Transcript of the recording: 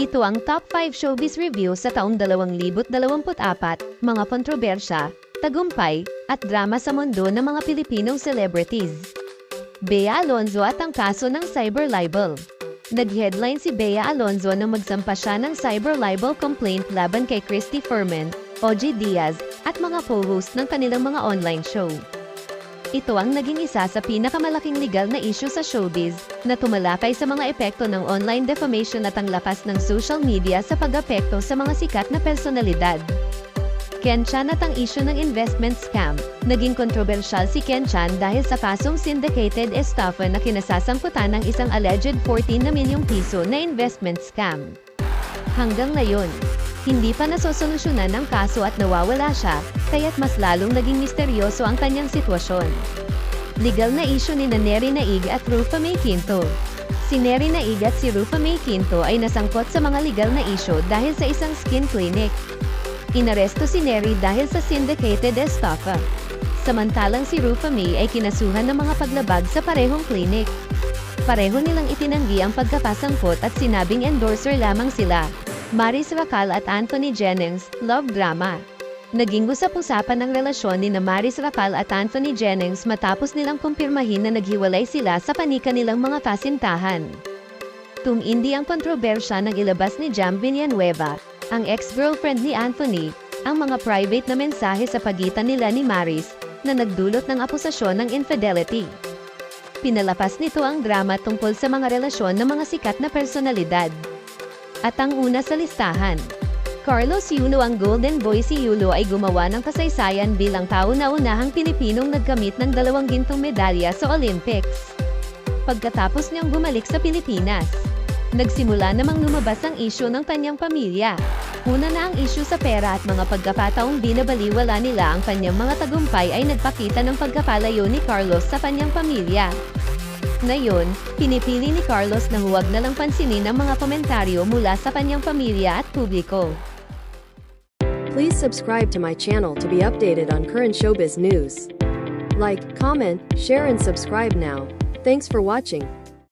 Ito ang Top 5 Showbiz Review sa taong 2024, mga kontrobersya, tagumpay, at drama sa mundo ng mga Pilipinong celebrities. Bea Alonzo at ang kaso ng cyber libel. Nag-headline si Bea Alonzo nang magsampa siya ng cyber libel complaint laban kay Christy Fermin, OG Diaz, at mga co-host ng kanilang mga online show. Ito ang naging isa sa pinakamalaking legal na issue sa showbiz, na tumalakay sa mga epekto ng online defamation at ang lakas ng social media sa pag-apekto sa mga sikat na personalidad. Ken Chan at ang issue ng investment scam. Naging kontrobersyal si Ken Chan dahil sa kasong syndicated estafa na kinasasangkutan ng isang alleged 14 na milyong piso na investment scam. Hanggang ngayon, hindi pa nasosolusyonan ang kaso at nawawala siya, kaya't mas lalong naging misteryoso ang kanyang sitwasyon. Legal na issue ni Neri Naig at Rufa May Quinto. Si Neri Naig at si Rufa May Quinto ay nasangkot sa mga legal na issue dahil sa isang skin clinic. Inaresto si Neri dahil sa syndicated estafa. Samantalang si Rufa May ay kinasuhan ng mga paglabag sa parehong clinic. Pareho nilang itinanggi ang pagkapasangkot at sinabing endorser lamang sila. Maris Racal at Anthony Jennings, love drama. Naging usap-usapan ang relasyon ni Maris Racal at Anthony Jennings matapos nilang kumpirmahin na naghiwalay sila sa panika nilang mga kasintahan. Tumindi ang kontrobersya nang ilabas ni Jam Villanueva, ang ex-girlfriend ni Anthony, ang mga private na mensahe sa pagitan nila ni Maris, na nagdulot ng akusasyon ng infidelity. Pinalapas nito ang drama tungkol sa mga relasyon ng mga sikat na personalidad. At ang una sa listahan, Carlos Yulo. Ang Golden Boy si Yulo ay gumawa ng kasaysayan bilang kauna-unahang Pilipinong nagkamit ng 2 gintong medalya sa Olympics. Pagkatapos niyang bumalik sa Pilipinas, nagsimula namang lumabas ang isyu ng kanyang pamilya. Una na ang isyu sa pera at mga pagkakataong binabaliwala nila ang kanyang mga tagumpay ay nagpakita ng pagkapalayo ni Carlos sa kanyang pamilya. Ngayon, pinipili ni Carlos na huwag na lang pansinin ang mga komentaryo mula sa kanyang pamilya at publiko. Please subscribe to my channel to be updated on current showbiz news. Like, comment, share and subscribe now. Thanks for watching.